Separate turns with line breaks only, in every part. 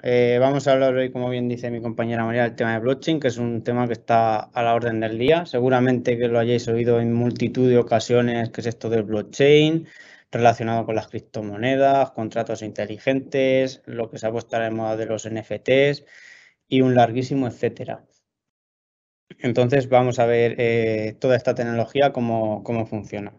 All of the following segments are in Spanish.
Vamos a hablar hoy, como bien dice mi compañera María, del tema de blockchain, que es un tema que está a la orden del día. Seguramente que lo hayáis oído en multitud de ocasiones, que es esto del blockchain, relacionado con las criptomonedas, contratos inteligentes, lo que se ha puesto de moda de los NFTs y un larguísimo etcétera. Entonces vamos a ver toda esta tecnología, cómo funciona.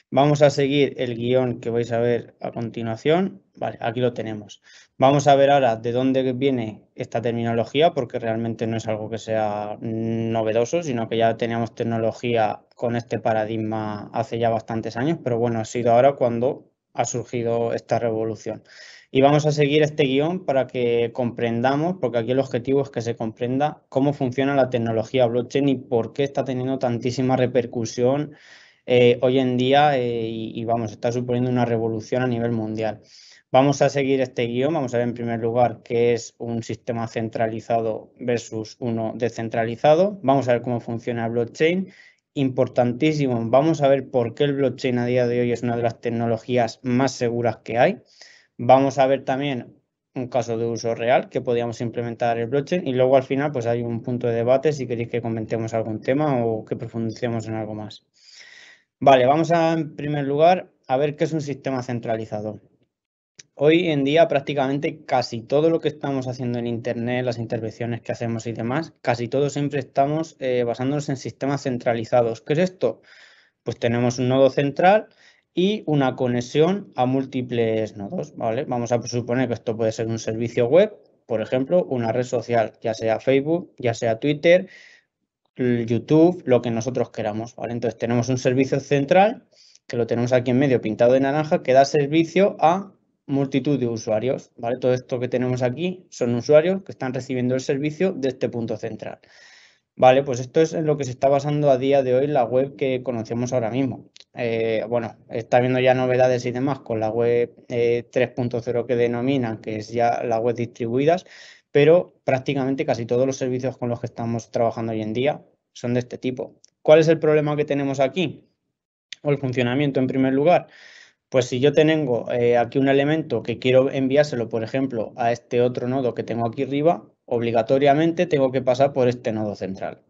Vamos a seguir el guión que vais a ver a continuación. Vale, aquí lo tenemos. Vamos a ver ahora de dónde viene esta terminología, porque realmente no es algo que sea novedoso, sino que ya teníamos tecnología con este paradigma hace ya bastantes años, pero bueno, ha sido ahora cuando ha surgido esta revolución. Y vamos a seguir este guión para que comprendamos, porque aquí el objetivo es que se comprenda cómo funciona la tecnología blockchain y por qué está teniendo tantísima repercusión hoy en día y vamos, está suponiendo una revolución a nivel mundial. Vamos a seguir este guión, vamos a ver en primer lugar qué es un sistema centralizado versus uno descentralizado, vamos a ver cómo funciona el blockchain, importantísimo, vamos a ver por qué el blockchain a día de hoy es una de las tecnologías más seguras que hay, vamos a ver también un caso de uso real que podríamos implementar el blockchain y luego al final pues hay un punto de debate si queréis que comentemos algún tema o que profundicemos en algo más. Vale, vamos a, en primer lugar, a ver qué es un sistema centralizado. Hoy en día prácticamente casi todo lo que estamos haciendo en Internet, las intervenciones que hacemos y demás, casi todo siempre estamos basándonos en sistemas centralizados. ¿Qué es esto? Pues tenemos un nodo central y una conexión a múltiples nodos, ¿vale? Vamos a suponer que esto puede ser un servicio web, por ejemplo, una red social, ya sea Facebook, ya sea Twitter, YouTube, lo que nosotros queramos, ¿vale? Entonces tenemos un servicio central, que lo tenemos aquí en medio pintado de naranja, que da servicio a multitud de usuarios, ¿vale? Todo esto que tenemos aquí son usuarios que están recibiendo el servicio de este punto central. Vale, pues esto es en lo que se está basando a día de hoy la web que conocemos ahora mismo. Bueno, está viendo ya novedades y demás con la web 3.0 que denominan, que es ya la web distribuidas, pero prácticamente casi todos los servicios con los que estamos trabajando hoy en día son de este tipo. ¿Cuál es el problema que tenemos aquí? O el funcionamiento en primer lugar. Pues si yo tengo aquí un elemento que quiero enviárselo, por ejemplo, a este otro nodo que tengo aquí arriba, obligatoriamente tengo que pasar por este nodo central.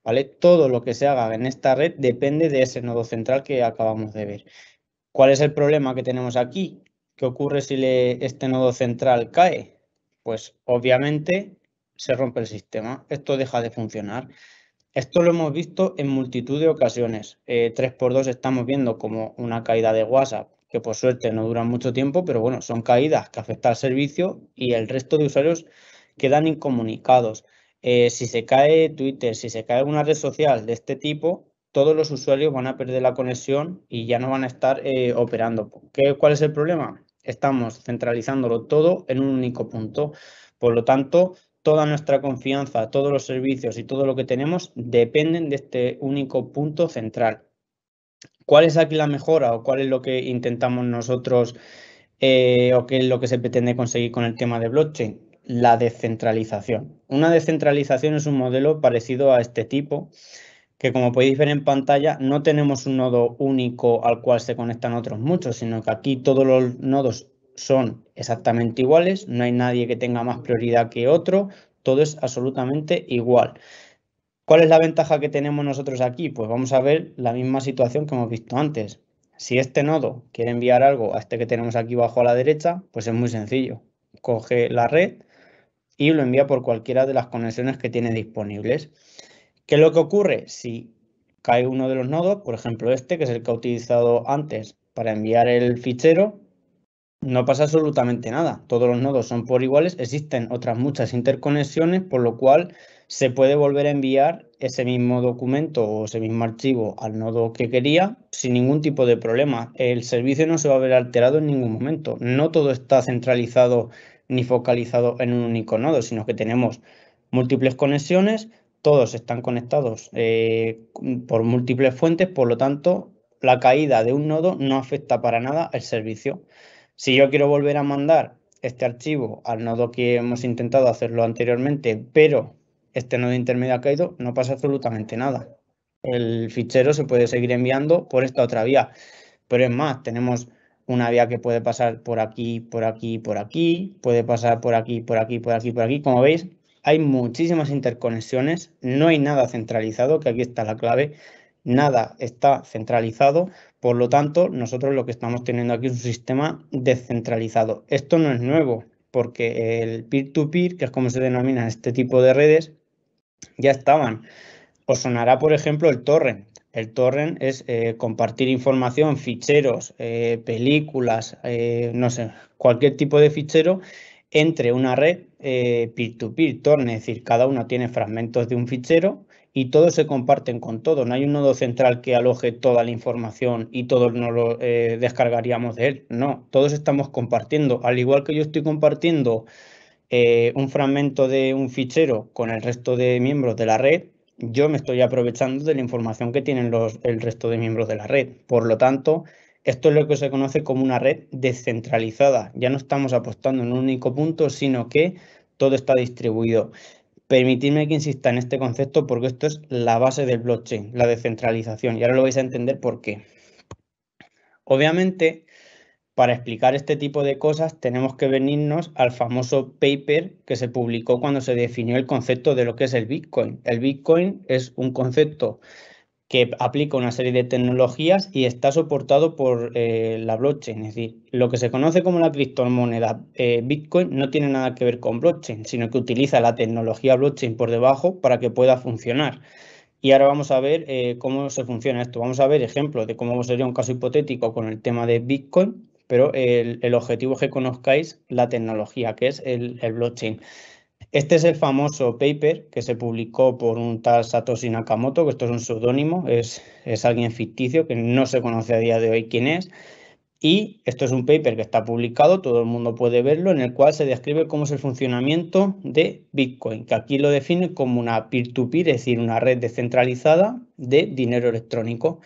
¿Vale? Todo lo que se haga en esta red depende de ese nodo central que acabamos de ver. ¿Cuál es el problema que tenemos aquí? ¿Qué ocurre si este nodo central cae? Pues obviamente se rompe el sistema, esto deja de funcionar. Esto lo hemos visto en multitud de ocasiones. 3x2 estamos viendo como una caída de WhatsApp, que por suerte no dura mucho tiempo, pero bueno, son caídas que afectan al servicio y el resto de usuarios quedan incomunicados. Si se cae Twitter, si se cae alguna red social de este tipo, todos los usuarios van a perder la conexión y ya no van a estar operando. ¿Cuál es el problema? Estamos centralizándolo todo en un único punto. Por lo tanto, toda nuestra confianza, todos los servicios y todo lo que tenemos dependen de este único punto central. ¿Cuál es aquí la mejora o cuál es lo que intentamos nosotros o qué es lo que se pretende conseguir con el tema de blockchain? La descentralización. Una descentralización es un modelo parecido a este tipo, que como podéis ver en pantalla, no tenemos un nodo único al cual se conectan otros muchos, sino que aquí todos los nodos son exactamente iguales, no hay nadie que tenga más prioridad que otro, todo es absolutamente igual. ¿Cuál es la ventaja que tenemos nosotros aquí? Pues vamos a ver la misma situación que hemos visto antes. Si este nodo quiere enviar algo a este que tenemos aquí abajo a la derecha, pues es muy sencillo. Coge la red y lo envía por cualquiera de las conexiones que tiene disponibles. ¿Qué es lo que ocurre? Si cae uno de los nodos, por ejemplo este, que es el que ha utilizado antes para enviar el fichero, no pasa absolutamente nada. Todos los nodos son por iguales, existen otras muchas interconexiones, por lo cual se puede volver a enviar ese mismo documento o ese mismo archivo al nodo que quería sin ningún tipo de problema. El servicio no se va a ver alterado en ningún momento. No todo está centralizado ni focalizado en un único nodo, sino que tenemos múltiples conexiones, todos están conectados por múltiples fuentes, por lo tanto, la caída de un nodo no afecta para nada el servicio. Si yo quiero volver a mandar este archivo al nodo que hemos intentado hacerlo anteriormente, pero este nodo intermedio ha caído, no pasa absolutamente nada. El fichero se puede seguir enviando por esta otra vía. Pero es más, tenemos una vía que puede pasar por aquí, por aquí, por aquí, puede pasar por aquí, por aquí, por aquí, por aquí. Como veis, hay muchísimas interconexiones, no hay nada centralizado, que aquí está la clave, nada está centralizado, por lo tanto, nosotros lo que estamos teniendo aquí es un sistema descentralizado. Esto no es nuevo, porque el peer-to-peer, que es como se denomina este tipo de redes, ya estaban. Os sonará, por ejemplo, el torrent. El torrent es compartir información, ficheros, películas, no sé, cualquier tipo de fichero entre una red peer-to-peer, torrent, es decir, cada uno tiene fragmentos de un fichero y todos se comparten con todos. No hay un nodo central que aloje toda la información y todos nos lo descargaríamos de él. No, todos estamos compartiendo. Al igual que yo estoy compartiendo un fragmento de un fichero con el resto de miembros de la red, yo me estoy aprovechando de la información que tienen el resto de miembros de la red. Por lo tanto, esto es lo que se conoce como una red descentralizada. Ya no estamos apostando en un único punto, sino que todo está distribuido. Permitidme que insista en este concepto porque esto es la base del blockchain, la descentralización. Y ahora lo vais a entender por qué. Obviamente, para explicar este tipo de cosas tenemos que venirnos al famoso paper que se publicó cuando se definió el concepto de lo que es el Bitcoin. El Bitcoin es un concepto que aplica una serie de tecnologías y está soportado por la blockchain. Es decir, lo que se conoce como la criptomoneda Bitcoin no tiene nada que ver con blockchain, sino que utiliza la tecnología blockchain por debajo para que pueda funcionar. Y ahora vamos a ver cómo se funciona esto. Vamos a ver ejemplos de cómo sería un caso hipotético con el tema de Bitcoin, pero el objetivo es que conozcáis la tecnología, que es el blockchain. Este es el famoso paper que se publicó por un tal Satoshi Nakamoto, que esto es un seudónimo, es alguien ficticio que no se conoce a día de hoy quién es. Y esto es un paper que está publicado, todo el mundo puede verlo, en el cual se describe cómo es el funcionamiento de Bitcoin, que aquí lo define como una peer-to-peer, es decir, una red descentralizada de dinero electrónico.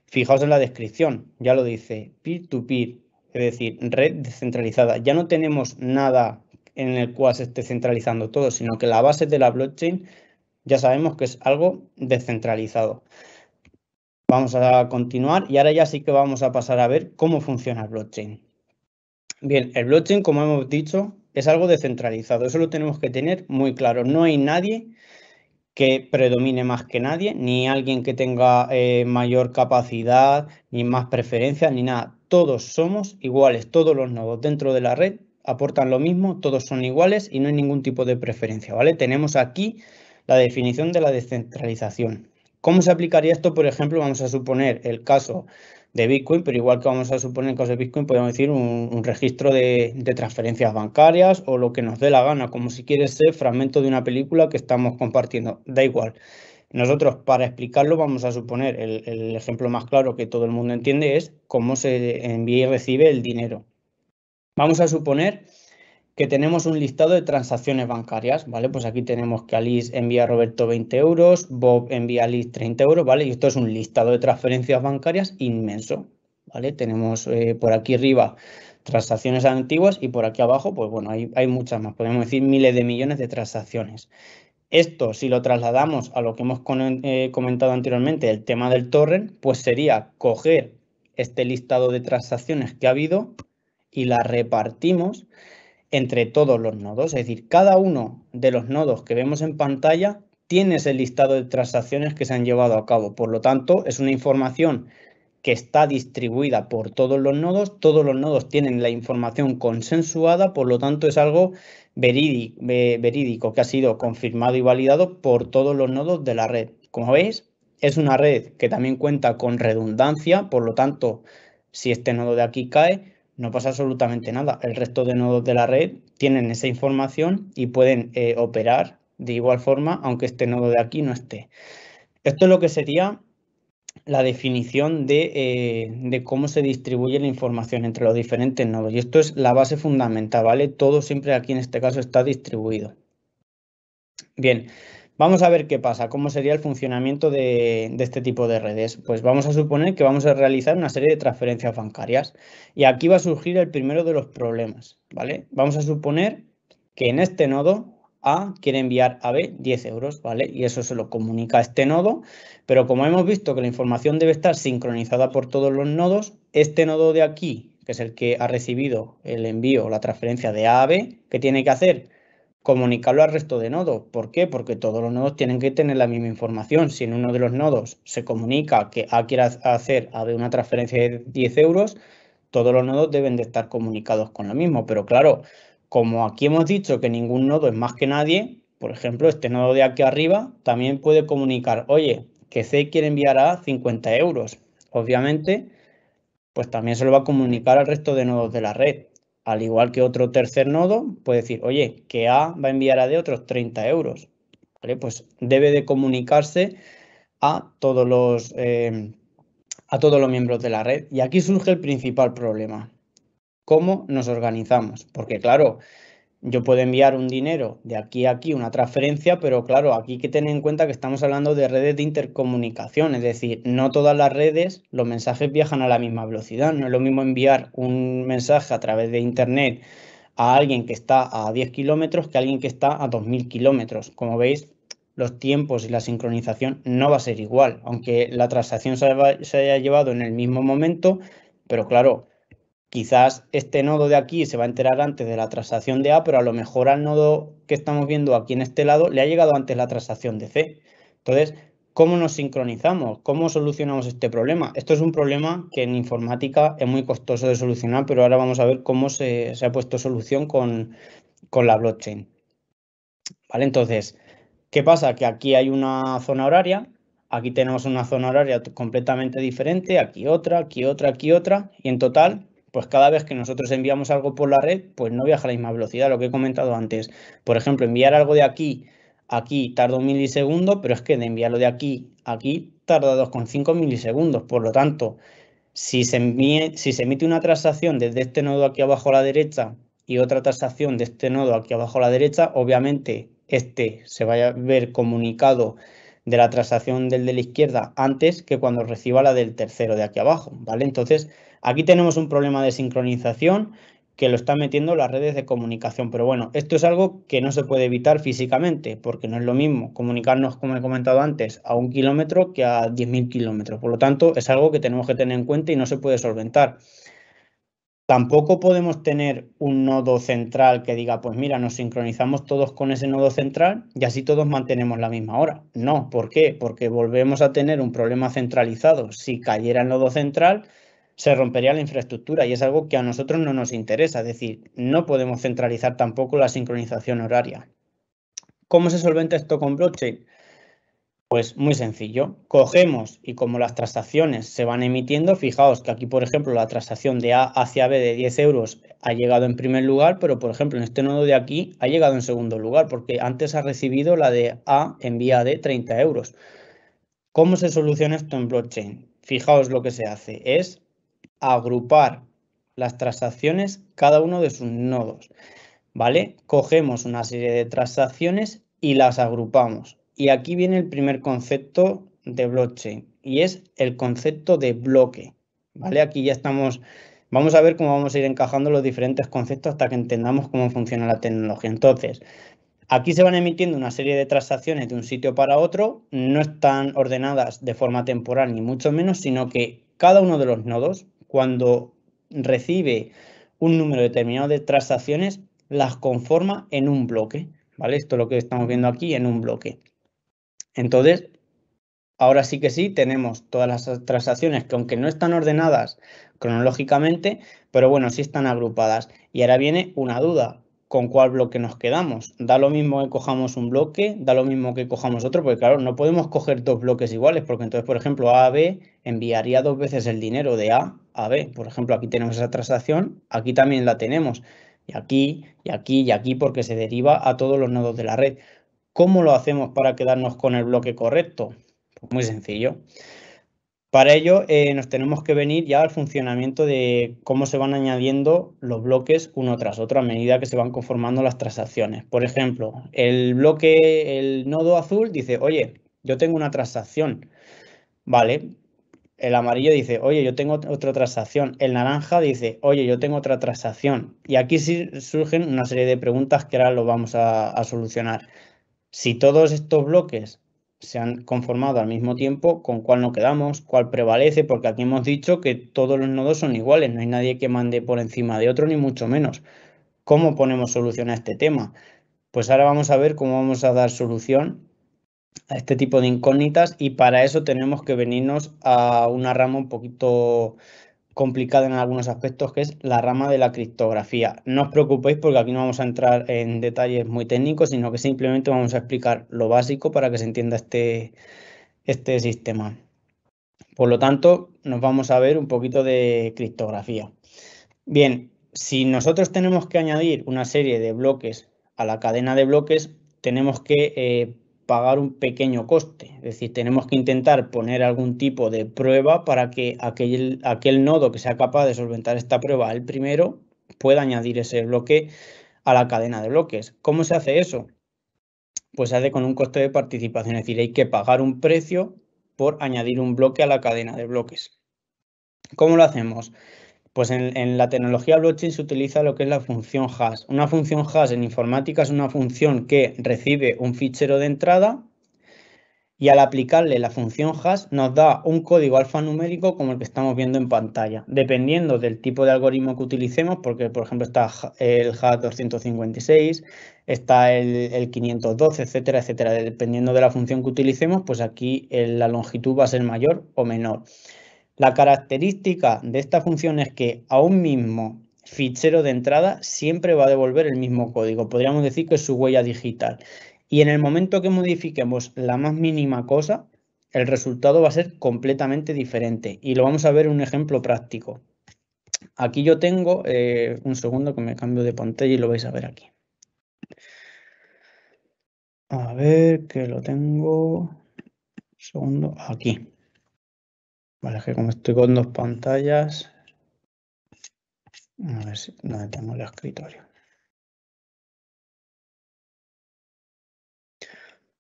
Fijaos en la descripción, ya lo dice, peer-to-peer, es decir, red descentralizada. Ya no tenemos nada en el cual se esté centralizando todo, sino que la base de la blockchain ya sabemos que es algo descentralizado. Vamos a continuar y ahora ya sí que vamos a pasar a ver cómo funciona el blockchain. Bien, el blockchain, como hemos dicho, es algo descentralizado. Eso lo tenemos que tener muy claro. No hay nadie que predomine más que nadie, ni alguien que tenga mayor capacidad, ni más preferencias, ni nada. Todos somos iguales. Todos los nodos dentro de la red aportan lo mismo, todos son iguales y no hay ningún tipo de preferencia, ¿vale? Tenemos aquí la definición de la descentralización. ¿Cómo se aplicaría esto? Por ejemplo, vamos a suponer el caso de Bitcoin, pero igual que vamos a suponer el caso de Bitcoin, podemos decir un registro de transferencias bancarias o lo que nos dé la gana, como si quiere ser fragmento de una película que estamos compartiendo, da igual. Nosotros, para explicarlo, vamos a suponer el ejemplo más claro que todo el mundo entiende es cómo se envía y recibe el dinero. Vamos a suponer que tenemos un listado de transacciones bancarias, ¿vale? Pues aquí tenemos que Alice envía a Roberto 20 euros, Bob envía a Alice 30 euros, ¿vale? Y esto es un listado de transferencias bancarias inmenso, ¿vale? Tenemos por aquí arriba transacciones antiguas y por aquí abajo, pues bueno, hay muchas más, podemos decir miles de millones de transacciones. Esto, si lo trasladamos a lo que hemos comentado anteriormente, el tema del torrent, pues sería coger este listado de transacciones que ha habido y la repartimos entre todos los nodos. Es decir, cada uno de los nodos que vemos en pantalla tiene ese listado de transacciones que se han llevado a cabo. Por lo tanto, es una información que está distribuida por todos los nodos tienen la información consensuada, por lo tanto es algo verídico que ha sido confirmado y validado por todos los nodos de la red. Como veis, es una red que también cuenta con redundancia, por lo tanto, si este nodo de aquí cae, no pasa absolutamente nada. El resto de nodos de la red tienen esa información y pueden operar de igual forma, aunque este nodo de aquí no esté. Esto es lo que sería la definición de cómo se distribuye la información entre los diferentes nodos. Y esto es la base fundamental, ¿vale? Todo siempre aquí en este caso está distribuido. Bien, vamos a ver qué pasa, cómo sería el funcionamiento de este tipo de redes. Pues vamos a suponer que vamos a realizar una serie de transferencias bancarias. Y aquí va a surgir el primero de los problemas, ¿vale? Vamos a suponer que en este nodo A quiere enviar a B 10 euros, ¿vale? Y eso se lo comunica a este nodo, pero como hemos visto que la información debe estar sincronizada por todos los nodos, este nodo de aquí, que es el que ha recibido el envío o la transferencia de A a B, ¿qué tiene que hacer? Comunicarlo al resto de nodos. ¿Por qué? Porque todos los nodos tienen que tener la misma información. Si en uno de los nodos se comunica que A quiere hacer a B una transferencia de 10 euros, todos los nodos deben de estar comunicados con lo mismo. Pero claro, como aquí hemos dicho que ningún nodo es más que nadie, por ejemplo, este nodo de aquí arriba también puede comunicar, oye, que C quiere enviar a 50 euros. Obviamente, pues también se lo va a comunicar al resto de nodos de la red. Al igual que otro tercer nodo puede decir, oye, que A va a enviar a D otros 30 euros. ¿Vale? Pues debe de comunicarse a todos los miembros de la red. Y aquí surge el principal problema. ¿Cómo nos organizamos? Porque claro, yo puedo enviar un dinero de aquí a aquí, una transferencia, pero claro, aquí hay que tener en cuenta que estamos hablando de redes de intercomunicación, es decir, no todas las redes, los mensajes viajan a la misma velocidad. No es lo mismo enviar un mensaje a través de Internet a alguien que está a 10 kilómetros que a alguien que está a 2000 kilómetros. Como veis, los tiempos y la sincronización no va a ser igual, aunque la transacción se haya llevado en el mismo momento, pero claro, quizás este nodo de aquí se va a enterar antes de la transacción de A, pero a lo mejor al nodo que estamos viendo aquí en este lado le ha llegado antes la transacción de C. Entonces, ¿cómo nos sincronizamos? ¿Cómo solucionamos este problema? Esto es un problema que en informática es muy costoso de solucionar, pero ahora vamos a ver cómo se ha puesto solución con la blockchain. ¿Vale? Entonces, ¿qué pasa? Que aquí hay una zona horaria, aquí tenemos una zona horaria completamente diferente, aquí otra, aquí otra, aquí otra, y en total, pues cada vez que nosotros enviamos algo por la red, pues no viaja a la misma velocidad, lo que he comentado antes. Por ejemplo, enviar algo de aquí a aquí tarda 1 milisegundo, pero es que de enviarlo de aquí a aquí tarda 2,5 milisegundos. Por lo tanto, si se emite una transacción desde este nodo aquí abajo a la derecha y otra transacción de este nodo aquí abajo a la derecha, obviamente este se va a ver comunicado de la transacción del de la izquierda antes que cuando reciba la del tercero de aquí abajo, ¿vale? Entonces, aquí tenemos un problema de sincronización que lo están metiendo las redes de comunicación. Pero bueno, esto es algo que no se puede evitar físicamente, porque no es lo mismo comunicarnos, como he comentado antes, a 1 kilómetro que a 10.000 kilómetros. Por lo tanto, es algo que tenemos que tener en cuenta y no se puede solventar. Tampoco podemos tener un nodo central que diga, pues mira, nos sincronizamos todos con ese nodo central y así todos mantenemos la misma hora. No, ¿por qué? Porque volvemos a tener un problema centralizado. Si cayera el nodo central, se rompería la infraestructura y es algo que a nosotros no nos interesa. Es decir, no podemos centralizar tampoco la sincronización horaria. ¿Cómo se solventa esto con blockchain? Pues muy sencillo, cogemos y como las transacciones se van emitiendo, fijaos que aquí, por ejemplo, la transacción de A hacia B de 10 euros ha llegado en primer lugar, pero por ejemplo en este nodo de aquí ha llegado en segundo lugar porque antes ha recibido la de A envía a D 30 euros. ¿Cómo se soluciona esto en blockchain? Fijaos lo que se hace, es agrupar las transacciones cada uno de sus nodos, ¿vale? Cogemos una serie de transacciones y las agrupamos. Y aquí viene el primer concepto de blockchain y es el concepto de bloque, ¿vale? Aquí ya estamos, vamos a ver cómo vamos a ir encajando los diferentes conceptos hasta que entendamos cómo funciona la tecnología. Entonces, aquí se van emitiendo una serie de transacciones de un sitio para otro, no están ordenadas de forma temporal ni mucho menos, sino que cada uno de los nodos, cuando recibe un número determinado de transacciones, las conforma en un bloque, ¿vale? Esto es lo que estamos viendo aquí en un bloque. Entonces, ahora sí que sí, tenemos todas las transacciones que aunque no están ordenadas cronológicamente, pero bueno, sí están agrupadas. Y ahora viene una duda, ¿con cuál bloque nos quedamos? Da lo mismo que cojamos un bloque, da lo mismo que cojamos otro, porque claro, no podemos coger dos bloques iguales, porque entonces, por ejemplo, A a B enviaría dos veces el dinero de A a B. Por ejemplo, aquí tenemos esa transacción, aquí también la tenemos, y aquí, y aquí, y aquí, porque se deriva a todos los nodos de la red. ¿Cómo lo hacemos para quedarnos con el bloque correcto? Pues muy sencillo. Para ello nos tenemos que venir ya al funcionamiento de cómo se van añadiendo los bloques uno tras otro a medida que se van conformando las transacciones. Por ejemplo, el nodo azul dice, oye, yo tengo una transacción, ¿vale? El amarillo dice, oye, yo tengo otra transacción. El naranja dice, oye, yo tengo otra transacción. Y aquí sí surgen una serie de preguntas que ahora lo vamos a solucionar. Si todos estos bloques se han conformado al mismo tiempo, con cuál nos quedamos, cuál prevalece, porque aquí hemos dicho que todos los nodos son iguales, no hay nadie que mande por encima de otro, ni mucho menos. ¿Cómo ponemos solución a este tema? Pues ahora vamos a ver cómo vamos a dar solución a este tipo de incógnitas, y para eso tenemos que venirnos a una rama un poquito complicada en algunos aspectos, que es la rama de la criptografía. No os preocupéis porque aquí no vamos a entrar en detalles muy técnicos, sino que simplemente vamos a explicar lo básico para que se entienda este sistema. Por lo tanto, nos vamos a ver un poquito de criptografía. Bien, si nosotros tenemos que añadir una serie de bloques a la cadena de bloques, tenemos que pagar un pequeño coste. Es decir, tenemos que intentar poner algún tipo de prueba para que aquel nodo que sea capaz de solventar esta prueba, el primero, pueda añadir ese bloque a la cadena de bloques. ¿Cómo se hace eso? Pues se hace con un coste de participación, es decir, hay que pagar un precio por añadir un bloque a la cadena de bloques. ¿Cómo lo hacemos? Pues en la tecnología blockchain se utiliza lo que es la función hash. Una función hash en informática es una función que recibe un fichero de entrada y al aplicarle la función hash nos da un código alfanumérico como el que estamos viendo en pantalla. Dependiendo del tipo de algoritmo que utilicemos, porque por ejemplo está el hash 256, está el 512, etcétera, etcétera. Dependiendo de la función que utilicemos, pues aquí la longitud va a ser mayor o menor. La característica de esta función es que a un mismo fichero de entrada siempre va a devolver el mismo código. Podríamos decir que es su huella digital. Y en el momento que modifiquemos la más mínima cosa, el resultado va a ser completamente diferente. Y lo vamos a ver en un ejemplo práctico. Aquí yo tengo, un segundo que me cambio de pantalla y lo vais a ver aquí. A ver, que lo tengo. Un segundo, aquí. Vale, es que como estoy con dos pantallas. A ver si dónde tengo el escritorio.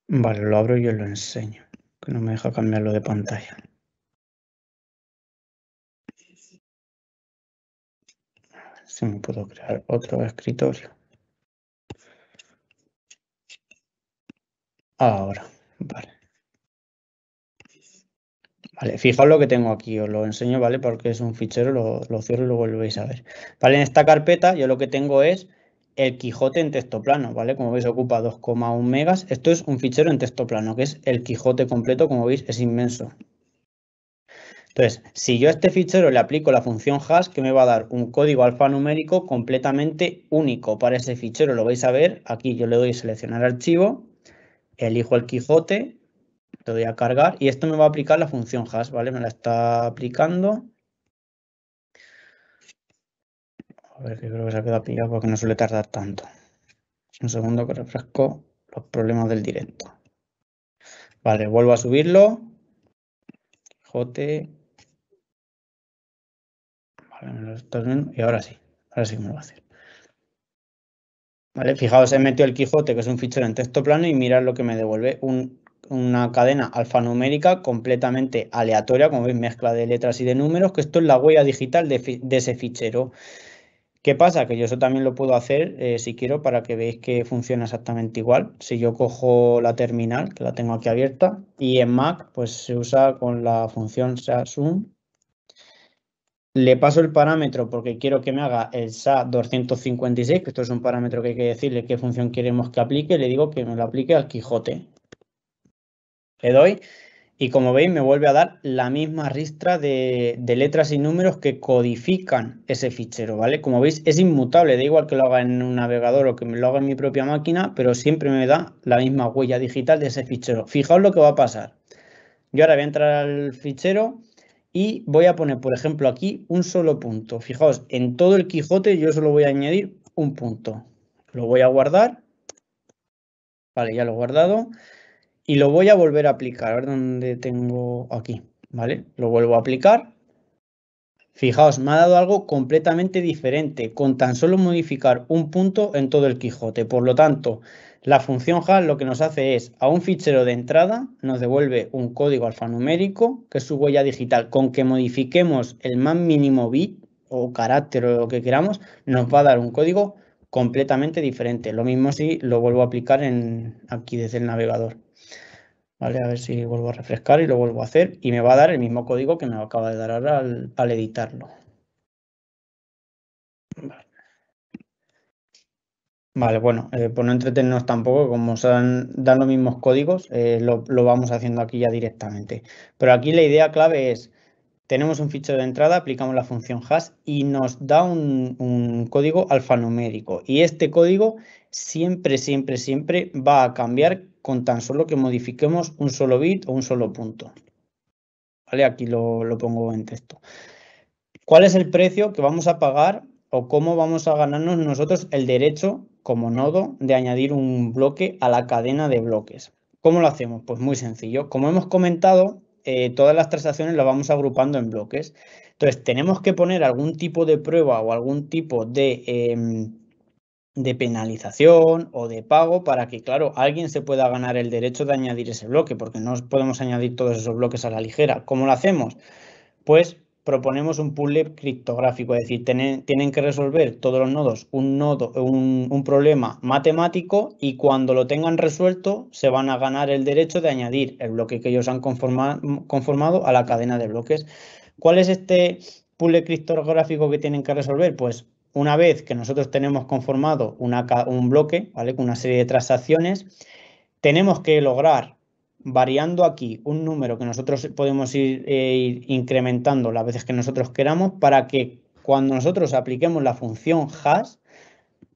Vale, lo abro y os lo enseño, que no me deja cambiarlo de pantalla. A ver si me puedo crear otro escritorio. Ahora, vale. Vale, fijaos lo que tengo aquí, os lo enseño, ¿vale? Porque es un fichero, lo cierro y luego lo vais a ver. Vale, en esta carpeta yo lo que tengo es el Quijote en texto plano, ¿vale? Como veis ocupa 2,1 megas. Esto es un fichero en texto plano, que es el Quijote completo, como veis es inmenso. Entonces, si yo a este fichero le aplico la función hash, que me va a dar un código alfanumérico completamente único para ese fichero, lo vais a ver, aquí yo le doy a seleccionar archivo, elijo el Quijote, le doy a cargar y esto me va a aplicar la función hash, ¿vale? Me la está aplicando. A ver, que creo que se ha quedado pillado porque no suele tardar tanto. Un segundo que refresco los problemas del directo. Vale, vuelvo a subirlo. Quijote. Vale, me lo estás viendo. Y ahora sí que me lo va a hacer. Vale, fijaos, he metido el Quijote, que es un fichero en texto plano, y mirad lo que me devuelve. Una cadena alfanumérica completamente aleatoria, como veis, mezcla de letras y de números, que esto es la huella digital de ese fichero. ¿Qué pasa? Que yo eso también lo puedo hacer si quiero, para que veáis que funciona exactamente igual. Si yo cojo la terminal, que la tengo aquí abierta, y en Mac pues se usa con la función SHA-SUM. Le paso el parámetro porque quiero que me haga el SHA-256, que esto es un parámetro que hay que decirle qué función queremos que aplique. Le digo que me lo aplique al Quijote. Le doy y como veis me vuelve a dar la misma ristra de letras y números que codifican ese fichero, ¿vale? Como veis es inmutable, da igual que lo haga en un navegador o que me lo haga en mi propia máquina, pero siempre me da la misma huella digital de ese fichero. Fijaos lo que va a pasar. Yo ahora voy a entrar al fichero y voy a poner, por ejemplo, aquí un solo punto. Fijaos, en todo el Quijote yo solo voy a añadir un punto. Lo voy a guardar. Vale, ya lo he guardado. Y lo voy a volver a aplicar. A ver dónde tengo aquí. Vale, lo vuelvo a aplicar. Fijaos, me ha dado algo completamente diferente, con tan solo modificar un punto en todo el Quijote. Por lo tanto, la función hash lo que nos hace es, a un fichero de entrada, nos devuelve un código alfanumérico, que es su huella digital. Con que modifiquemos el más mínimo bit o carácter o lo que queramos, nos va a dar un código completamente diferente. Lo mismo si lo vuelvo a aplicar aquí desde el navegador. ¿vale? A ver si vuelvo a refrescar y lo vuelvo a hacer y me va a dar el mismo código que me acaba de dar ahora al editarlo. Vale, bueno, por no entretenernos tampoco, como dan los mismos códigos, lo vamos haciendo aquí ya directamente. Pero aquí la idea clave es, tenemos un fichero de entrada, aplicamos la función hash y nos da un código alfanumérico. Y este código siempre, siempre, siempre va a cambiar con tan solo que modifiquemos un solo bit o un solo punto. ¿Vale? Aquí lo pongo en texto. ¿Cuál es el precio que vamos a pagar o cómo vamos a ganarnos nosotros el derecho como nodo de añadir un bloque a la cadena de bloques? ¿Cómo lo hacemos? Pues muy sencillo. Como hemos comentado, todas las transacciones las vamos agrupando en bloques. Entonces, tenemos que poner algún tipo de prueba o algún tipo de penalización o de pago para que, claro, alguien se pueda ganar el derecho de añadir ese bloque, porque no podemos añadir todos esos bloques a la ligera. ¿Cómo lo hacemos? Pues proponemos un puzzle criptográfico, es decir, tienen que resolver todos los nodos un problema matemático y cuando lo tengan resuelto se van a ganar el derecho de añadir el bloque que ellos han conformado a la cadena de bloques. ¿Cuál es este puzzle criptográfico que tienen que resolver? Pues una vez que nosotros tenemos conformado un bloque, ¿vale? Con una serie de transacciones, tenemos que lograr, variando aquí un número que nosotros podemos ir incrementando las veces que nosotros queramos, para que cuando nosotros apliquemos la función hash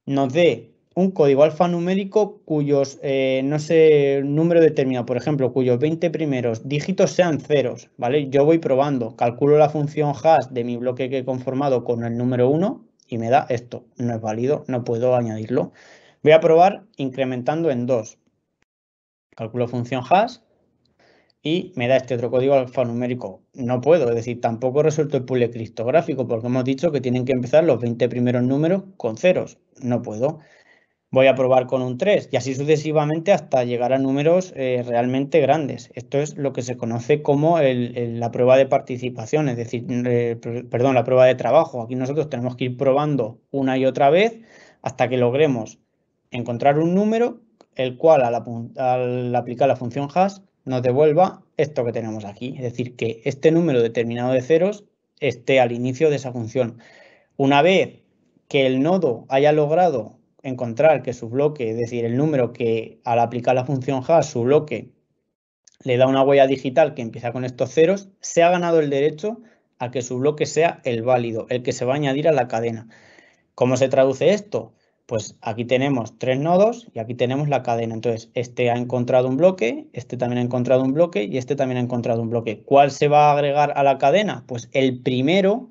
nos dé un código alfanumérico cuyos, no sé, número determinado, por ejemplo, cuyos 20 primeros dígitos sean ceros, ¿vale? Yo voy probando, calculo la función hash de mi bloque que he conformado con el número 1 y me da esto. No es válido, no puedo añadirlo. Voy a probar incrementando en 2. Calculo función hash y me da este otro código alfanumérico. No puedo, es decir, tampoco he resuelto el puzzle criptográfico porque hemos dicho que tienen que empezar los 20 primeros números con ceros. No puedo. Voy a probar con un 3 y así sucesivamente hasta llegar a números realmente grandes. Esto es lo que se conoce como la prueba de participación, es decir, perdón, la prueba de trabajo. Aquí nosotros tenemos que ir probando una y otra vez hasta que logremos encontrar un número el cual al aplicar la función hash nos devuelva esto que tenemos aquí. Es decir, que este número determinado de ceros esté al inicio de esa función. Una vez que el nodo haya logrado encontrar que su bloque, es decir, el número que al aplicar la función hash, su bloque le da una huella digital que empieza con estos ceros, se ha ganado el derecho a que su bloque sea el válido, el que se va a añadir a la cadena. ¿Cómo se traduce esto? Pues aquí tenemos 3 nodos y aquí tenemos la cadena. Entonces, este ha encontrado un bloque, este también ha encontrado un bloque y este también ha encontrado un bloque. ¿Cuál se va a agregar a la cadena? Pues el primero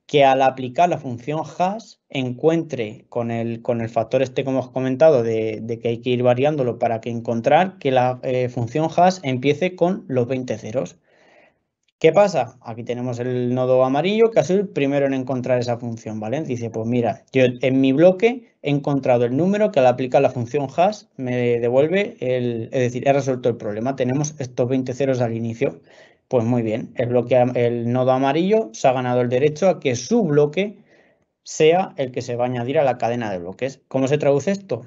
que al aplicar la función hash encuentre con el factor este que hemos comentado de que hay que ir variándolo para que encontrar que la función hash empiece con los 20 ceros. ¿Qué pasa? Aquí tenemos el nodo amarillo que ha sido el primero en encontrar esa función, ¿vale? Dice, pues mira, yo en mi bloque he encontrado el número que al aplicar la función hash me devuelve es decir, he resuelto el problema. Tenemos estos 20 ceros al inicio. Pues muy bien, el nodo amarillo se ha ganado el derecho a que su bloque sea el que se va a añadir a la cadena de bloques. ¿Cómo se traduce esto?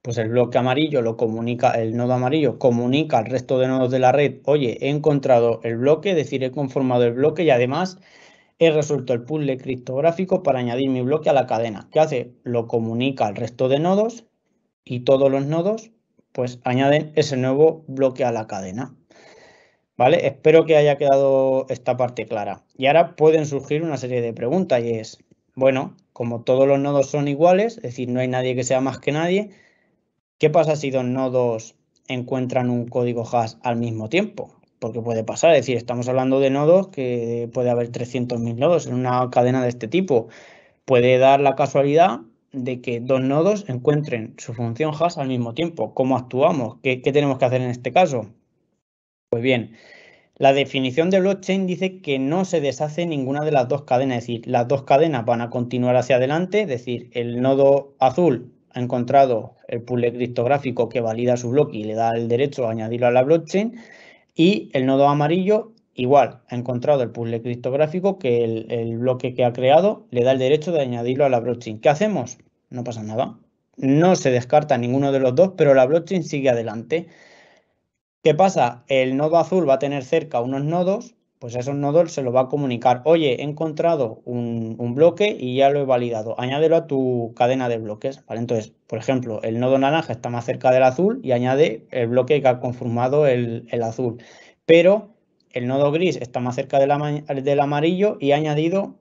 Pues el bloque amarillo lo comunica, el nodo amarillo comunica al resto de nodos de la red, oye, he encontrado el bloque, es decir, he conformado el bloque y además he resuelto el puzzle criptográfico para añadir mi bloque a la cadena. ¿Qué hace? Lo comunica al resto de nodos y todos los nodos pues añaden ese nuevo bloque a la cadena. ¿Vale? Espero que haya quedado esta parte clara. Y ahora pueden surgir una serie de preguntas y es, bueno, como todos los nodos son iguales, es decir, no hay nadie que sea más que nadie, ¿qué pasa si dos nodos encuentran un código hash al mismo tiempo? Porque puede pasar, es decir, estamos hablando de nodos que puede haber 300.000 nodos en una cadena de este tipo. Puede dar la casualidad de que dos nodos encuentren su función hash al mismo tiempo. ¿Cómo actuamos? ¿Qué tenemos que hacer en este caso? Pues bien, la definición de blockchain dice que no se deshace ninguna de las dos cadenas, es decir, las dos cadenas van a continuar hacia adelante, es decir, el nodo azul ha encontrado el puzzle criptográfico que valida su bloque y le da el derecho a añadirlo a la blockchain, y el nodo amarillo igual ha encontrado el puzzle criptográfico que el bloque que ha creado le da el derecho de añadirlo a la blockchain. ¿Qué hacemos? No pasa nada. No se descarta ninguno de los dos, pero la blockchain sigue adelante. ¿Qué pasa? El nodo azul va a tener cerca unos nodos, pues a esos nodos se los va a comunicar, oye, he encontrado un bloque y ya lo he validado, añádelo a tu cadena de bloques, ¿vale? Entonces, por ejemplo, el nodo naranja está más cerca del azul y añade el bloque que ha conformado el azul, pero el nodo gris está más cerca del amarillo y ha añadido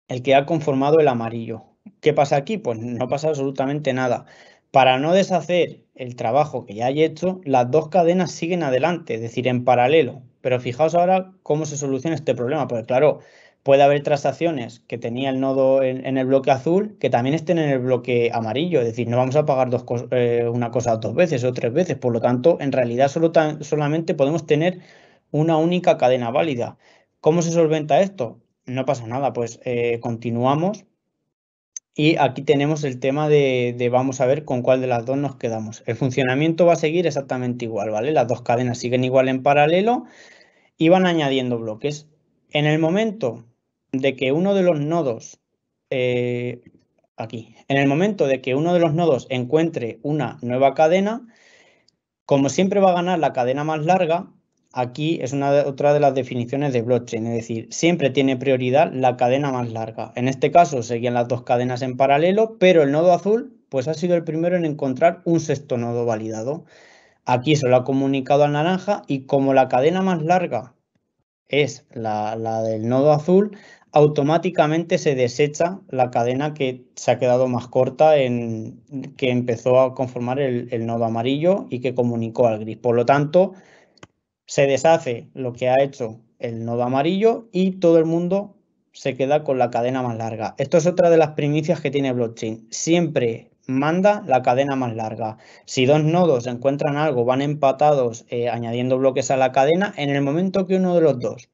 el que ha conformado el amarillo. ¿Qué pasa aquí? Pues no pasa absolutamente nada. Para no deshacer el trabajo que ya hay hecho, las dos cadenas siguen adelante, es decir, en paralelo. Pero fijaos ahora cómo se soluciona este problema, porque claro, puede haber transacciones que tenía el nodo en el bloque azul que también estén en el bloque amarillo, es decir, no vamos a pagar una cosa dos veces o tres veces, por lo tanto, en realidad solamente podemos tener una única cadena válida. ¿Cómo se solventa esto? No pasa nada, pues continuamos y aquí tenemos el tema de vamos a ver con cuál de las dos nos quedamos. El funcionamiento va a seguir exactamente igual, ¿vale? Las dos cadenas siguen igual en paralelo y van añadiendo bloques. En el momento de que uno de los nodos, en el momento de que uno de los nodos encuentre una nueva cadena, como siempre va a ganar la cadena más larga, aquí es otra de las definiciones de blockchain, es decir, siempre tiene prioridad la cadena más larga. En este caso seguían las dos cadenas en paralelo, pero el nodo azul pues ha sido el primero en encontrar un sexto nodo validado. Aquí se lo ha comunicado al naranja y como la cadena más larga es la del nodo azul, automáticamente se desecha la cadena que se ha quedado más corta que empezó a conformar el nodo amarillo y que comunicó al gris. Por lo tanto, se deshace lo que ha hecho el nodo amarillo y todo el mundo se queda con la cadena más larga. Esto es otra de las primicias que tiene blockchain. Siempre manda la cadena más larga. Si dos nodos encuentran algo, van empatados añadiendo bloques a la cadena, en el momento que uno de los dos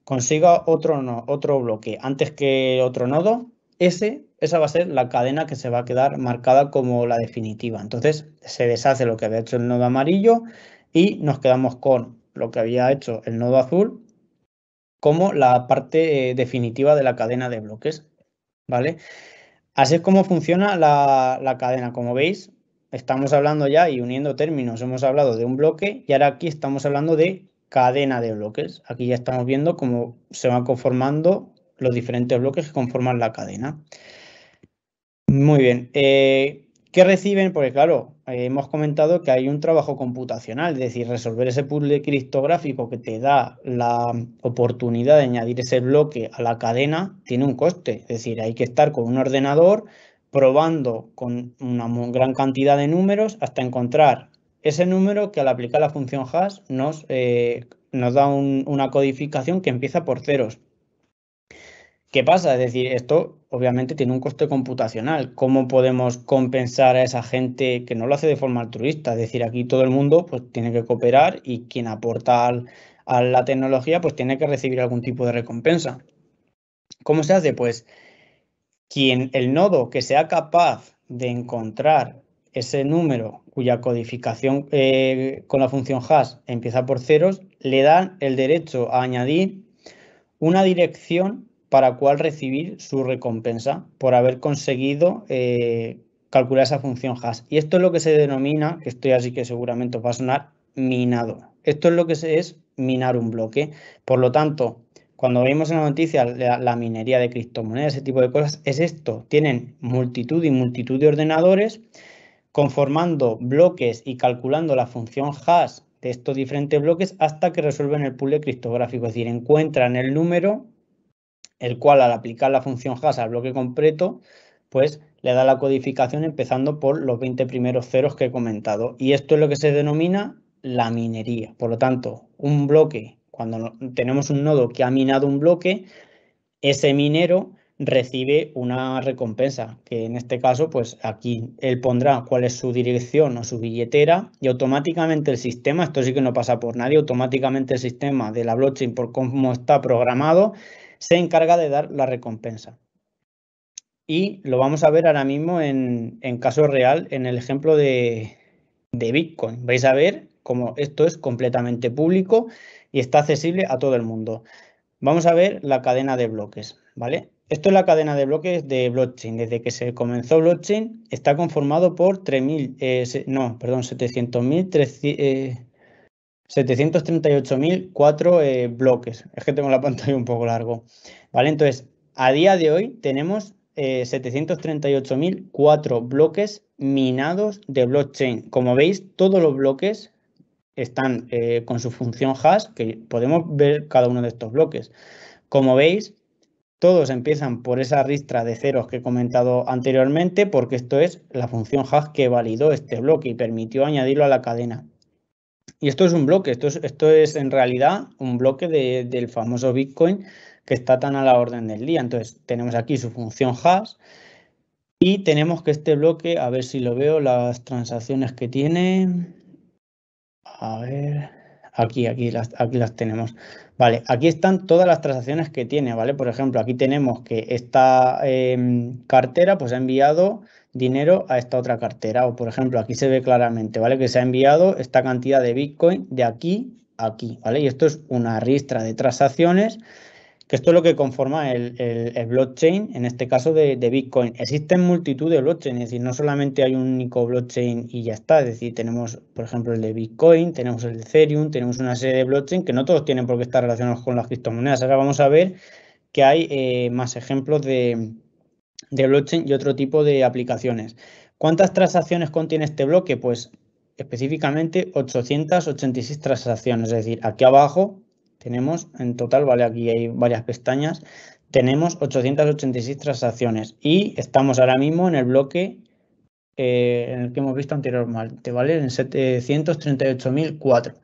consiga otro bloque antes que otro nodo, esa va a ser la cadena que se va a quedar marcada como la definitiva. Entonces se deshace lo que había hecho el nodo amarillo y nos quedamos con lo que había hecho el nodo azul como la parte definitiva de la cadena de bloques, ¿vale? Así es como funciona la cadena. Como veis, estamos hablando ya y uniendo términos, hemos hablado de un bloque y ahora aquí estamos hablando de cadena de bloques. Aquí ya estamos viendo cómo se van conformando los diferentes bloques que conforman la cadena. Muy bien. ¿Qué reciben? Porque claro, hemos comentado que hay un trabajo computacional, es decir, resolver ese puzzle criptográfico que te da la oportunidad de añadir ese bloque a la cadena, tiene un coste. Es decir, hay que estar con un ordenador probando con una gran cantidad de números hasta encontrar ese número que al aplicar la función hash nos da una codificación que empieza por ceros. ¿Qué pasa? Es decir, esto obviamente tiene un coste computacional. ¿Cómo podemos compensar a esa gente que no lo hace de forma altruista? Es decir, aquí todo el mundo pues, tiene que cooperar y quien aporta a la tecnología pues tiene que recibir algún tipo de recompensa. ¿Cómo se hace? Pues el nodo que sea capaz de encontrar ese número cuya codificación con la función hash empieza por ceros, le dan el derecho a añadir una dirección para cual recibir su recompensa por haber conseguido calcular esa función hash. Y esto es lo que se denomina, que estoy así que seguramente os va a sonar, minado. Esto es lo que es minar un bloque. Por lo tanto, cuando vemos en la noticia la minería de criptomonedas, ese tipo de cosas, es esto. Tienen multitud y multitud de ordenadores conformando bloques y calculando la función hash de estos diferentes bloques hasta que resuelven el puzzle criptográfico, es decir, encuentran el número, el cual al aplicar la función hash al bloque completo, pues le da la codificación empezando por los 20 primeros ceros que he comentado. Y esto es lo que se denomina la minería. Por lo tanto, un bloque, cuando tenemos un nodo que ha minado un bloque, ese minero recibe una recompensa, que en este caso, pues aquí él pondrá cuál es su dirección o su billetera y automáticamente el sistema, esto sí que no pasa por nadie, automáticamente el sistema de la blockchain, por cómo está programado, se encarga de dar la recompensa. Y lo vamos a ver ahora mismo en caso real, en el ejemplo de Bitcoin. Vais a ver cómo esto es completamente público y está accesible a todo el mundo. Vamos a ver la cadena de bloques, ¿vale? Esto es la cadena de bloques de blockchain. Desde que se comenzó blockchain está conformado por 700.000 738.004 bloques. Es que tengo la pantalla un poco largo. ¿Vale? Entonces, a día de hoy tenemos 738.004 bloques minados de blockchain. Como veis, todos los bloques están con su función hash, que podemos ver cada uno de estos bloques. Como veis, todos empiezan por esa ristra de ceros que he comentado anteriormente, porque esto es la función hash que validó este bloque y permitió añadirlo a la cadena. Y esto es un bloque, esto es en realidad un bloque del famoso Bitcoin que está tan a la orden del día. Entonces tenemos aquí su función hash y tenemos que este bloque, a ver si lo veo, las transacciones que tiene. A ver, aquí las tenemos. Vale, aquí están todas las transacciones que tiene, ¿vale? Por ejemplo, aquí tenemos que esta cartera pues ha enviado dinero a esta otra cartera. O por ejemplo, aquí se ve claramente, ¿vale? Que se ha enviado esta cantidad de Bitcoin de aquí a aquí, ¿vale? Y esto es una ristra de transacciones, que esto es lo que conforma el blockchain, en este caso de Bitcoin. Existen multitud de blockchain, es decir, no solamente hay un único blockchain y ya está, es decir, tenemos, por ejemplo, el de Bitcoin, tenemos el de Ethereum, tenemos una serie de blockchain que no todos tienen por qué estar relacionados con las criptomonedas. Ahora vamos a ver que hay más ejemplos de blockchain y otro tipo de aplicaciones. ¿Cuántas transacciones contiene este bloque? Pues específicamente 886 transacciones, es decir, aquí abajo tenemos en total, vale, aquí hay varias pestañas, tenemos 886 transacciones y estamos ahora mismo en el bloque en el que hemos visto anteriormente, ¿vale? En 738.004.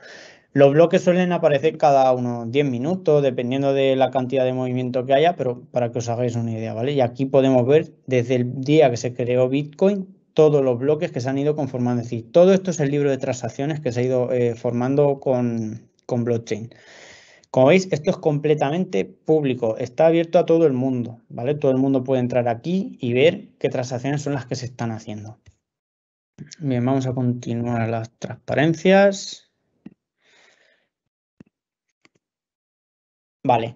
Los bloques suelen aparecer cada unos 10 minutos, dependiendo de la cantidad de movimiento que haya, pero para que os hagáis una idea, ¿vale? Y aquí podemos ver desde el día que se creó Bitcoin todos los bloques que se han ido conformando. Es decir, todo esto es el libro de transacciones que se ha ido formando con blockchain. Como veis, esto es completamente público, está abierto a todo el mundo, ¿vale? Todo el mundo puede entrar aquí y ver qué transacciones son las que se están haciendo. Bien, vamos a continuar las transparencias. Vale,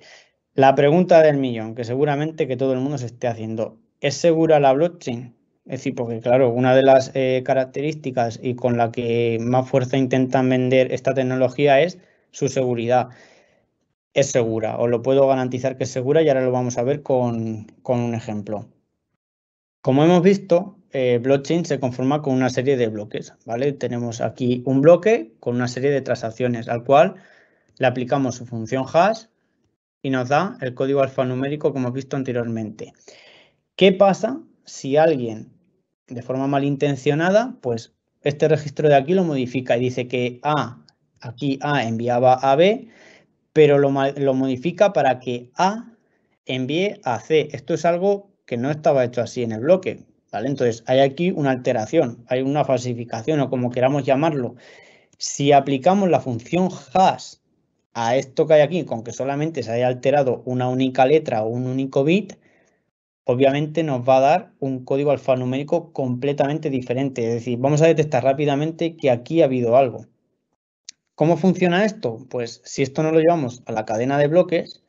la pregunta del millón, que seguramente que todo el mundo se esté haciendo, ¿es segura la blockchain? Es decir, porque claro, una de las características y con la que más fuerza intentan vender esta tecnología es su seguridad. Es segura, os lo puedo garantizar que es segura y ahora lo vamos a ver con un ejemplo. Como hemos visto, blockchain se conforma con una serie de bloques, ¿vale? Tenemos aquí un bloque con una serie de transacciones al cual le aplicamos su función hash y nos da el código alfanumérico como hemos visto anteriormente. ¿Qué pasa si alguien de forma malintencionada, pues este registro de aquí lo modifica y dice que aquí A enviaba a B, pero lo modifica para que A envíe a C? Esto es algo que no estaba hecho así en el bloque, ¿vale? Entonces hay aquí una alteración, hay una falsificación o como queramos llamarlo. Si aplicamos la función hash a esto que hay aquí, con que solamente se haya alterado una única letra o un único bit, obviamente nos va a dar un código alfanumérico completamente diferente. Es decir, vamos a detectar rápidamente que aquí ha habido algo. ¿Cómo funciona esto? Pues si esto no lo llevamos a la cadena de bloques,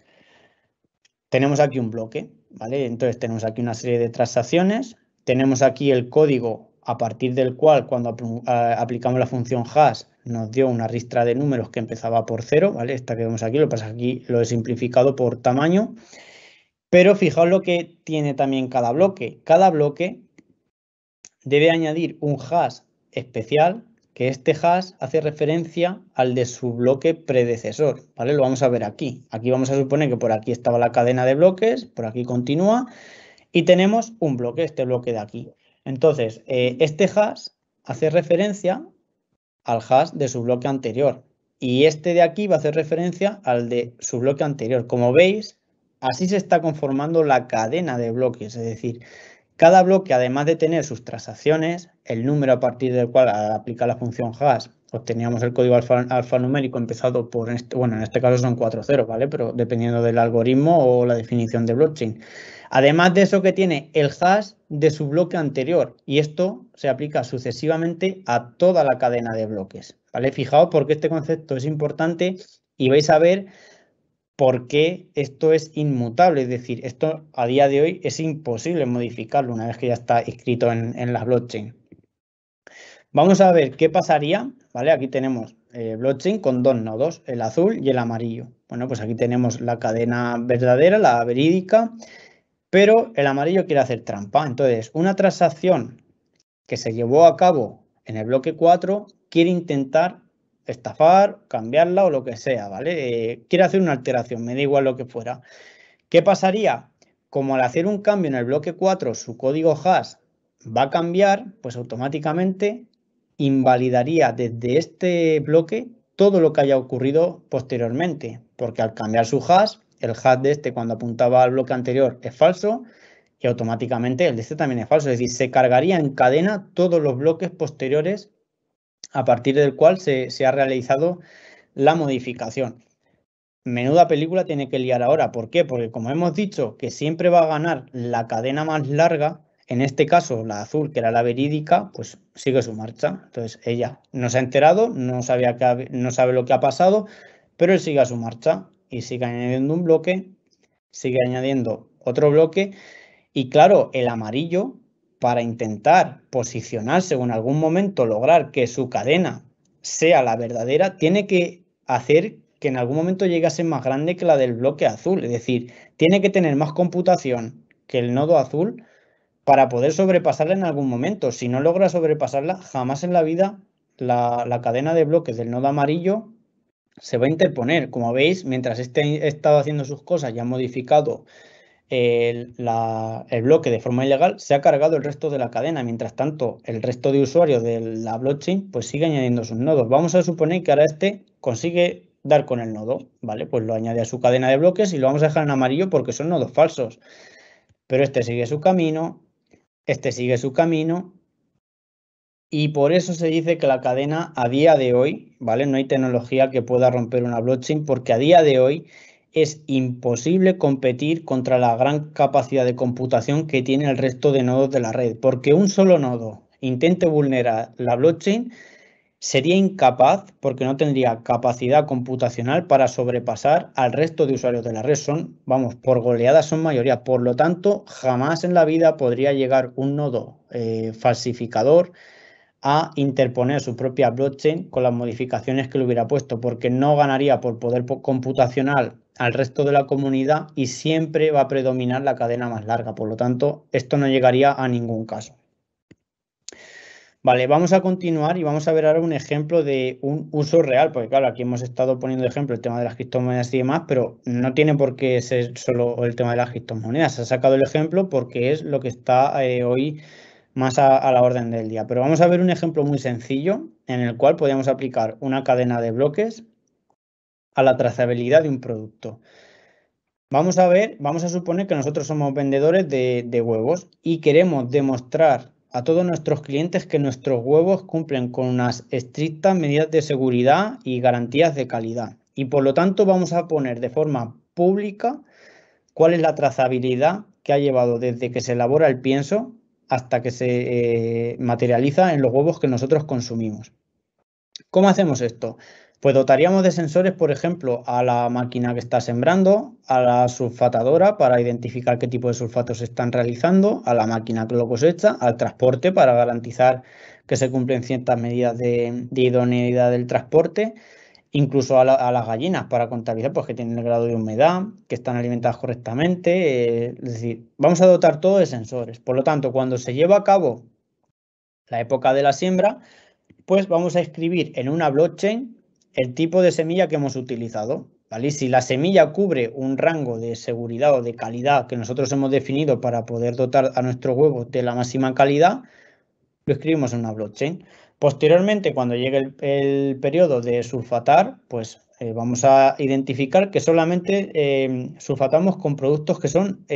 tenemos aquí un bloque, ¿vale? Entonces tenemos aquí una serie de transacciones, tenemos aquí el código a partir del cual cuando aplicamos la función hash nos dio una ristra de números que empezaba por 0, ¿vale? Esta que vemos aquí, lo que pasa es que aquí lo he simplificado por tamaño, pero fijaos lo que tiene también cada bloque. Cada bloque debe añadir un hash especial, que este hash hace referencia al de su bloque predecesor, ¿vale? Lo vamos a ver aquí. Aquí vamos a suponer que por aquí estaba la cadena de bloques, por aquí continúa, y tenemos un bloque, este bloque de aquí. Entonces, este hash hace referencia al hash de su bloque anterior, y este de aquí va a hacer referencia al de su bloque anterior. Como veis, así se está conformando la cadena de bloques, es decir, cada bloque, además de tener sus transacciones, el número a partir del cual al aplicar la función hash obteníamos el código alfanumérico empezado por, bueno, en este caso son 4 ceros, ¿vale? Pero dependiendo del algoritmo o la definición de blockchain. Además de eso que tiene el hash de su bloque anterior, y esto se aplica sucesivamente a toda la cadena de bloques, ¿vale? Fijaos porque este concepto es importante y vais a ver por qué esto es inmutable, es decir, esto a día de hoy es imposible modificarlo una vez que ya está escrito en la blockchain. Vamos a ver qué pasaría, ¿vale? Aquí tenemos blockchain con dos nodos, el azul y el amarillo. Bueno, pues aquí tenemos la cadena verdadera, la verídica, pero el amarillo quiere hacer trampa. Entonces, una transacción que se llevó a cabo en el bloque 4 quiere intentar estafar, cambiarla o lo que sea, ¿vale? Quiere hacer una alteración, me da igual lo que fuera. ¿Qué pasaría? Como al hacer un cambio en el bloque 4 su código hash va a cambiar, pues automáticamente invalidaría desde este bloque todo lo que haya ocurrido posteriormente, porque al cambiar su hash, el hash de este cuando apuntaba al bloque anterior es falso y automáticamente el de este también es falso, es decir, se cargaría en cadena todos los bloques posteriores a partir del cual se ha realizado la modificación. Menuda película tiene que liar ahora. ¿Por qué? Porque como hemos dicho que siempre va a ganar la cadena más larga, en este caso la azul, que era la verídica, pues sigue su marcha. Entonces ella no se ha enterado, no sabe lo que ha pasado, pero él sigue a su marcha y sigue añadiendo un bloque, sigue añadiendo otro bloque y claro, el amarillo, para intentar posicionarse o en algún momento lograr que su cadena sea la verdadera, tiene que hacer que en algún momento llegue a ser más grande que la del bloque azul. Es decir, tiene que tener más computación que el nodo azul para poder sobrepasarla en algún momento. Si no logra sobrepasarla, jamás en la vida la cadena de bloques del nodo amarillo se va a interponer. Como veis, mientras este estado haciendo sus cosas y ha modificado el bloque de forma ilegal, se ha cargado el resto de la cadena. Mientras tanto, el resto de usuarios de la blockchain pues sigue añadiendo sus nodos. Vamos a suponer que ahora este consigue dar con el nodo, ¿vale? Pues lo añade a su cadena de bloques y lo vamos a dejar en amarillo porque son nodos falsos. Pero este sigue su camino, este sigue su camino y por eso se dice que la cadena a día de hoy, ¿vale? No hay tecnología que pueda romper una blockchain porque a día de hoy es imposible competir contra la gran capacidad de computación que tiene el resto de nodos de la red, porque un solo nodo intente vulnerar la blockchain sería incapaz porque no tendría capacidad computacional para sobrepasar al resto de usuarios de la red. Son, vamos, por goleadas son mayoría. Por lo tanto, jamás en la vida podría llegar un nodo falsificador a interponer su propia blockchain con las modificaciones que le hubiera puesto, porque no ganaría por poder computacional al resto de la comunidad y siempre va a predominar la cadena más larga. Por lo tanto, esto no llegaría a ningún caso. Vale, vamos a continuar y vamos a ver ahora un ejemplo de un uso real, porque claro, aquí hemos estado poniendo de ejemplo el tema de las criptomonedas y demás, pero no tiene por qué ser solo el tema de las criptomonedas. Se ha sacado el ejemplo porque es lo que está hoy más a la orden del día. Pero vamos a ver un ejemplo muy sencillo en el cual podríamos aplicar una cadena de bloques a la trazabilidad de un producto. Vamos a suponer que nosotros somos vendedores de huevos y queremos demostrar a todos nuestros clientes que nuestros huevos cumplen con unas estrictas medidas de seguridad y garantías de calidad. Y por lo tanto vamos a poner de forma pública cuál es la trazabilidad que ha llevado desde que se elabora el pienso hasta que se materializa en los huevos que nosotros consumimos. ¿Cómo hacemos esto? Pues dotaríamos de sensores, por ejemplo, a la máquina que está sembrando, a la sulfatadora para identificar qué tipo de sulfatos se están realizando, a la máquina que lo cosecha, al transporte para garantizar que se cumplen ciertas medidas de idoneidad del transporte, incluso a las gallinas para contabilizar pues, que tienen el grado de humedad, que están alimentadas correctamente. Es decir, vamos a dotar todo de sensores. Por lo tanto, cuando se lleva a cabo la época de la siembra, pues vamos a escribir en una blockchain el tipo de semilla que hemos utilizado. ¿Vale? Si la semilla cubre un rango de seguridad o de calidad que nosotros hemos definido para poder dotar a nuestro huevo de la máxima calidad, lo escribimos en una blockchain. Posteriormente, cuando llegue el periodo de sulfatar, pues vamos a identificar que solamente sulfatamos con productos que son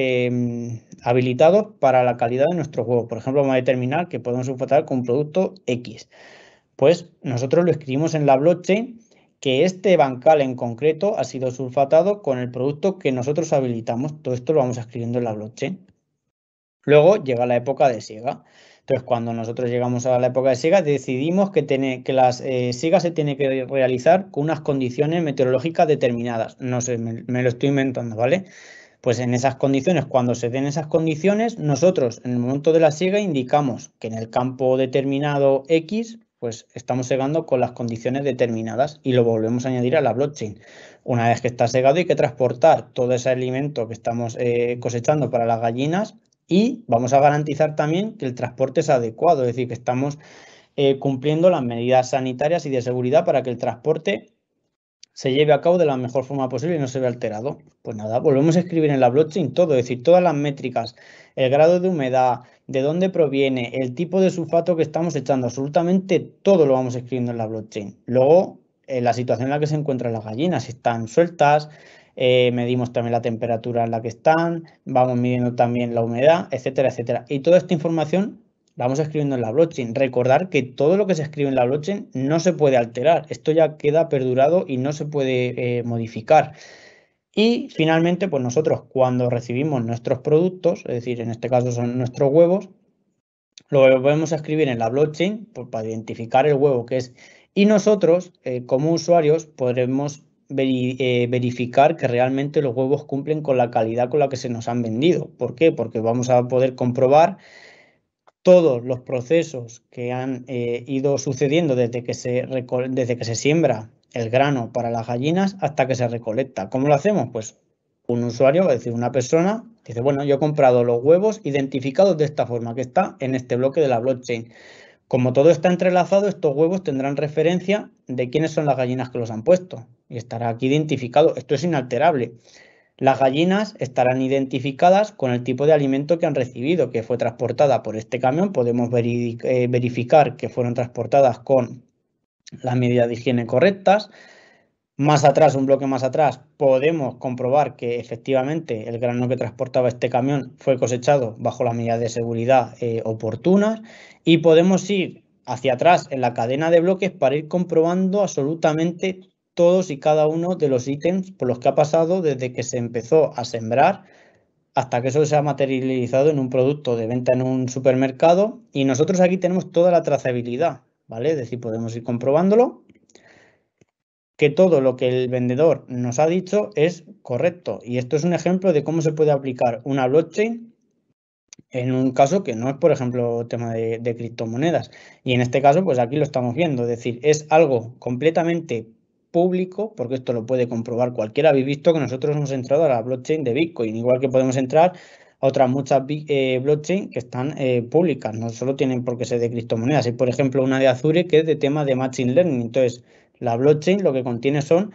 habilitados para la calidad de nuestros huevos. Por ejemplo, vamos a determinar que podemos sulfatar con un producto X. Pues nosotros lo escribimos en la blockchain que este bancal en concreto ha sido sulfatado con el producto que nosotros habilitamos. Todo esto lo vamos escribiendo en la blockchain. Luego llega la época de siega. Entonces, cuando nosotros llegamos a la época de siega, decidimos que las siegas se tiene que realizar con unas condiciones meteorológicas determinadas. No sé, me lo estoy inventando, ¿vale? Pues en esas condiciones, cuando se den esas condiciones, nosotros en el momento de la siega indicamos que en el campo determinado X pues estamos segando con las condiciones determinadas y lo volvemos a añadir a la blockchain. Una vez que está segado hay que transportar todo ese alimento que estamos cosechando para las gallinas y vamos a garantizar también que el transporte es adecuado, es decir, que estamos cumpliendo las medidas sanitarias y de seguridad para que el transporte se lleve a cabo de la mejor forma posible y no se vea alterado. Pues nada, volvemos a escribir en la blockchain todo, es decir, todas las métricas, el grado de humedad, de dónde proviene, el tipo de sulfato que estamos echando, absolutamente todo lo vamos escribiendo en la blockchain. Luego, la situación en la que se encuentran las gallinas, si están sueltas, medimos también la temperatura en la que están, vamos midiendo también la humedad, etcétera, etcétera. Y toda esta información la vamos escribiendo en la blockchain. Recordar que todo lo que se escribe en la blockchain no se puede alterar. Esto ya queda perdurado y no se puede modificar. Y finalmente, pues nosotros cuando recibimos nuestros productos, es decir, en este caso son nuestros huevos, lo volvemos a escribir en la blockchain pues, para identificar el huevo que es. Y nosotros, como usuarios, podremos verificar que realmente los huevos cumplen con la calidad con la que se nos han vendido. ¿Por qué? Porque vamos a poder comprobar todos los procesos que han ido sucediendo desde que se siembra el grano para las gallinas hasta que se recolecta. ¿Cómo lo hacemos? Pues un usuario, es decir, una persona, dice, bueno, yo he comprado los huevos identificados de esta forma, que está en este bloque de la blockchain. Como todo está entrelazado, estos huevos tendrán referencia de quiénes son las gallinas que los han puesto y estará aquí identificado. Esto es inalterable. Las gallinas estarán identificadas con el tipo de alimento que han recibido, que fue transportada por este camión. Podemos verificar que fueron transportadas con las medidas de higiene correctas. Más atrás, un bloque más atrás, podemos comprobar que efectivamente el grano que transportaba este camión fue cosechado bajo las medidas de seguridad oportunas y podemos ir hacia atrás en la cadena de bloques para ir comprobando absolutamente todos y cada uno de los ítems por los que ha pasado desde que se empezó a sembrar hasta que eso se ha materializado en un producto de venta en un supermercado y nosotros aquí tenemos toda la trazabilidad, ¿vale? Es decir, podemos ir comprobándolo que todo lo que el vendedor nos ha dicho es correcto. Y esto es un ejemplo de cómo se puede aplicar una blockchain en un caso que no es, por ejemplo, tema de criptomonedas. Y en este caso, pues aquí lo estamos viendo. Es decir, es algo completamente público, porque esto lo puede comprobar cualquiera. Habéis visto que nosotros hemos entrado a la blockchain de Bitcoin, igual que podemos entrar a otras muchas blockchain que están públicas, no solo tienen por qué ser de criptomonedas. Hay, por ejemplo, una de Azure que es de tema de Machine Learning. Entonces, la blockchain lo que contiene son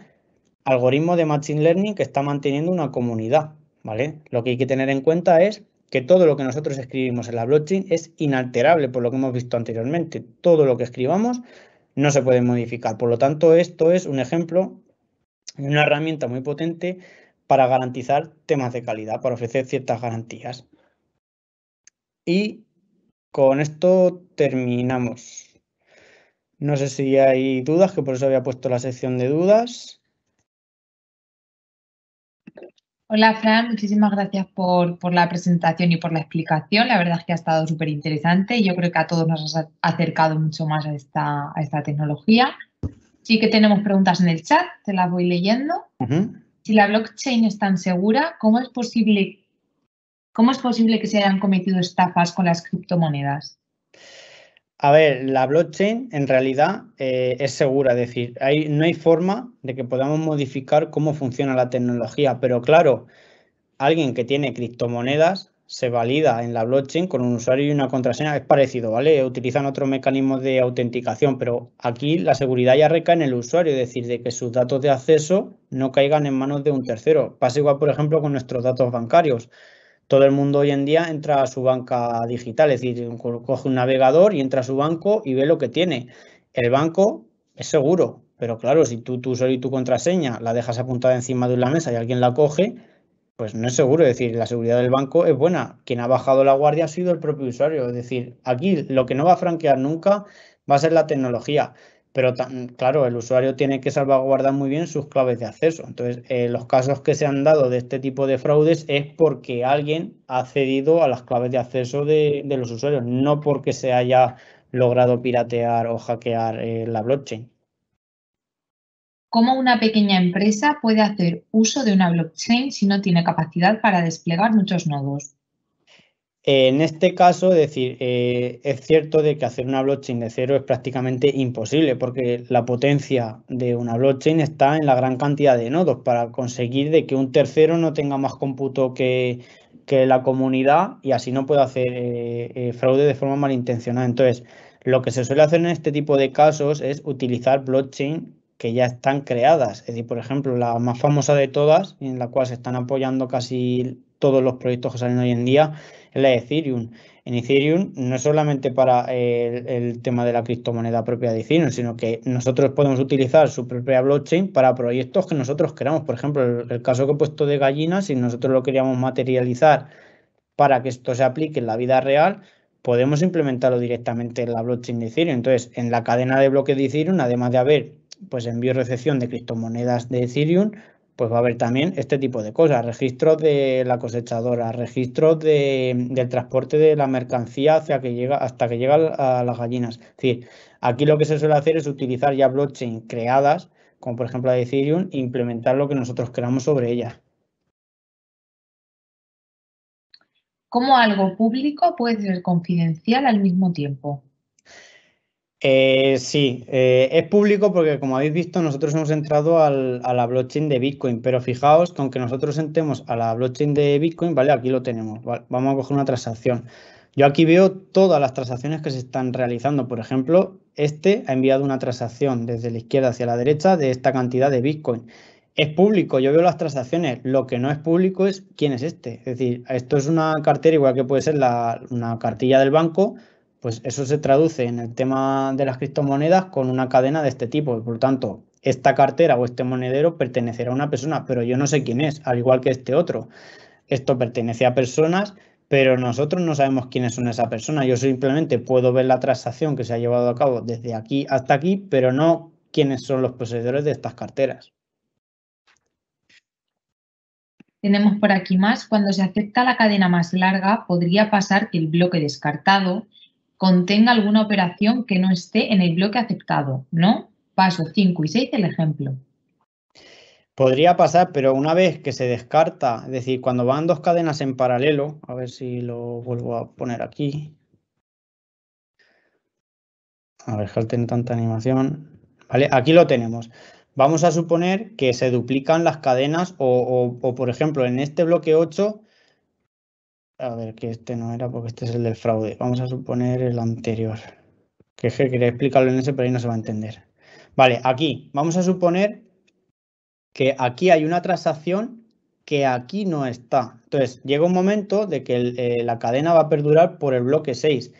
algoritmos de Machine Learning que está manteniendo una comunidad, ¿vale? Lo que hay que tener en cuenta es que todo lo que nosotros escribimos en la blockchain es inalterable, por lo que hemos visto anteriormente. Todo lo que escribamos no se puede modificar. Por lo tanto, esto es un ejemplo de una herramienta muy potente para garantizar temas de calidad, para ofrecer ciertas garantías. Y con esto terminamos. No sé si hay dudas, que por eso había puesto la sección de dudas.
Hola, Fran, muchísimas gracias por la presentación y por la explicación. La verdad es que ha estado súper interesante y yo creo que a todos nos has acercado mucho más a esta tecnología. Sí que tenemos preguntas en el chat, te las voy leyendo. Si la blockchain es tan segura, ¿cómo es posible que se hayan cometido estafas con las criptomonedas?
A ver, la blockchain en realidad es segura, es decir, no hay forma de que podamos modificar cómo funciona la tecnología, pero claro, alguien que tiene criptomonedas se valida en la blockchain con un usuario y una contraseña, es parecido, ¿vale? Utilizan otros mecanismos de autenticación, pero aquí la seguridad ya recae en el usuario, es decir, de que sus datos de acceso no caigan en manos de un tercero. Pasa igual, por ejemplo, con nuestros datos bancarios. Todo el mundo hoy en día entra a su banca digital, es decir, coge un navegador y entra a su banco y ve lo que tiene. El banco es seguro, pero claro, si tu usuario y tu contraseña la dejas apuntada encima de una mesa y alguien la coge, pues no es seguro. Es decir, la seguridad del banco es buena. Quien ha bajado la guardia ha sido el propio usuario. Es decir, aquí lo que no va a franquear nunca va a ser la tecnología. Pero claro, el usuario tiene que salvaguardar muy bien sus claves de acceso. Entonces, los casos que se han dado de este tipo de fraudes es porque alguien ha accedido a las claves de acceso de los usuarios, no porque se haya logrado piratear o hackear la blockchain.
¿Cómo una pequeña empresa puede hacer uso de una blockchain si no tiene capacidad para desplegar muchos nodos?
En este caso, es decir, es cierto de que hacer una blockchain de cero es prácticamente imposible porque la potencia de una blockchain está en la gran cantidad de nodos para conseguir de que un tercero no tenga más cómputo que la comunidad y así no pueda hacer fraude de forma malintencionada. Entonces, lo que se suele hacer en este tipo de casos es utilizar blockchain que ya están creadas. Es decir, por ejemplo, la más famosa de todas, en la cual se están apoyando casi todos los proyectos que salen hoy en día, es la de Ethereum. En Ethereum no es solamente para el tema de la criptomoneda propia de Ethereum, sino que nosotros podemos utilizar su propia blockchain para proyectos que nosotros queramos. Por ejemplo, el caso que he puesto de gallinas, si nosotros lo queríamos materializar para que esto se aplique en la vida real, podemos implementarlo directamente en la blockchain de Ethereum. Entonces, en la cadena de bloques de Ethereum, además de haber pues envío y recepción de criptomonedas de Ethereum, pues va a haber también este tipo de cosas, registros de la cosechadora, registros del transporte de la mercancía hasta que llega a las gallinas. Es decir, aquí lo que se suele hacer es utilizar ya blockchain creadas, como por ejemplo la de Ethereum, e implementar lo que nosotros queramos sobre ellas.
¿Cómo algo público puede ser confidencial al mismo tiempo?
Sí, es público porque como habéis visto nosotros hemos entrado a la blockchain de Bitcoin, pero fijaos que aunque nosotros entremos a la blockchain de Bitcoin, vale, aquí lo tenemos, ¿vale? Vamos a coger una transacción. Yo aquí veo todas las transacciones que se están realizando. Por ejemplo, este ha enviado una transacción desde la izquierda hacia la derecha de esta cantidad de Bitcoin. Es público, yo veo las transacciones, lo que no es público es quién es este. Es decir, esto es una cartera igual que puede ser una cartilla del banco, pues eso se traduce en el tema de las criptomonedas con una cadena de este tipo. Por lo tanto, esta cartera o este monedero pertenecerá a una persona, pero yo no sé quién es, al igual que este otro. Esto pertenece a personas, pero nosotros no sabemos quiénes son esas personas. Yo simplemente puedo ver la transacción que se ha llevado a cabo desde aquí hasta aquí, pero no quiénes son los poseedores de estas carteras.
Tenemos por aquí más. Cuando se acepta la cadena más larga, podría pasar que el bloque descartado contenga alguna operación que no esté en el bloque aceptado, ¿no? Paso 5 y 6 del ejemplo.
Podría pasar, pero una vez que se descarta, es decir, cuando van dos cadenas en paralelo, a ver si lo vuelvo a poner aquí. A ver, que tiene tanta animación. Vale, aquí lo tenemos. Vamos a suponer que se duplican las cadenas o, por ejemplo, en este bloque 8, a ver, que este no era porque este es el del fraude. Vamos a suponer el anterior. Que quería explicarlo en ese, pero ahí no se va a entender. Vale, aquí vamos a suponer que aquí hay una transacción que aquí no está. Entonces, llega un momento de que la cadena va a perdurar por el bloque 6.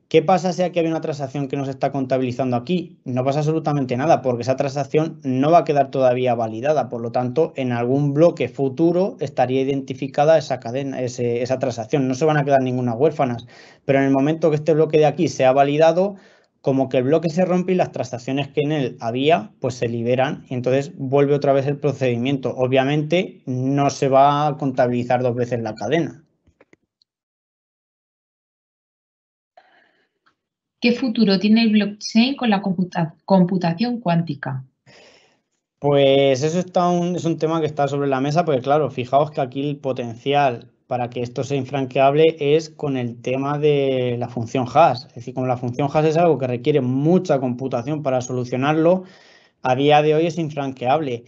¿Qué pasa si aquí hay una transacción que no se está contabilizando aquí? No pasa absolutamente nada porque esa transacción no va a quedar todavía validada. Por lo tanto, en algún bloque futuro estaría identificada esa cadena, esa transacción. No se van a quedar ninguna huérfanas. Pero en el momento que este bloque de aquí sea validado, como que el bloque se rompe y las transacciones que en él había, pues se liberan y entonces vuelve otra vez el procedimiento. Obviamente no se va a contabilizar dos veces la cadena.
¿Qué futuro tiene el blockchain con la computación cuántica?
Pues eso es un tema que está sobre la mesa, porque claro, fijaos que aquí el potencial para que esto sea infranqueable es con el tema de la función hash. Es decir, como la función hash es algo que requiere mucha computación para solucionarlo, a día de hoy es infranqueable.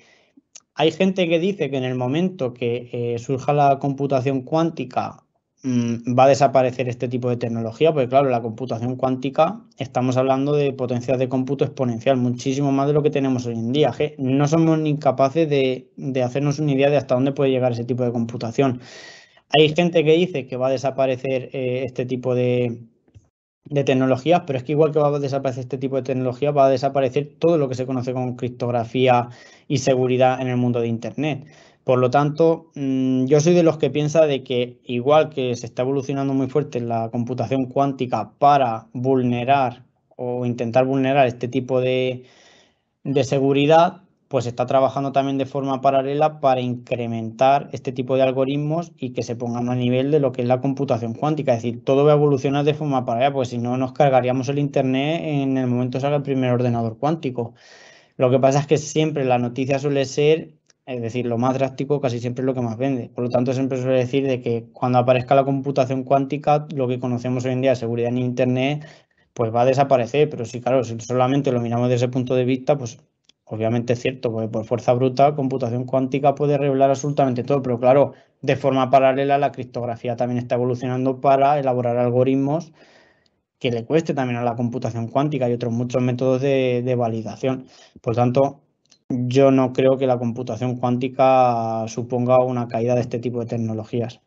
Hay gente que dice que en el momento que surja la computación cuántica va a desaparecer este tipo de tecnología, porque claro, la computación cuántica estamos hablando de potencias de cómputo exponencial, muchísimo más de lo que tenemos hoy en día. No somos ni capaces de hacernos una idea de hasta dónde puede llegar ese tipo de computación. Hay gente que dice que va a desaparecer este tipo de tecnologías, pero es que igual que va a desaparecer este tipo de tecnología, va a desaparecer todo lo que se conoce como criptografía y seguridad en el mundo de Internet. Por lo tanto, yo soy de los que piensa de que igual que se está evolucionando muy fuerte la computación cuántica para vulnerar o intentar vulnerar este tipo de seguridad, pues está trabajando también de forma paralela para incrementar este tipo de algoritmos y que se pongan a nivel de lo que es la computación cuántica. Es decir, todo va a evolucionar de forma paralela, pues si no nos cargaríamos el Internet en el momento que salga el primer ordenador cuántico. Lo que pasa es que siempre la noticia suele ser Es decir, lo más drástico casi siempre es lo que más vende. Por lo tanto, siempre suele decir de que cuando aparezca la computación cuántica, lo que conocemos hoy en día de seguridad en Internet, pues va a desaparecer. Pero sí, claro, si solamente lo miramos desde ese punto de vista, pues obviamente es cierto, porque por fuerza bruta, computación cuántica puede revelar absolutamente todo. Pero claro, de forma paralela, la criptografía también está evolucionando para elaborar algoritmos que le cueste también a la computación cuántica y otros muchos métodos de validación. Por tanto, yo no creo que la computación cuántica suponga una caída de este tipo de tecnologías.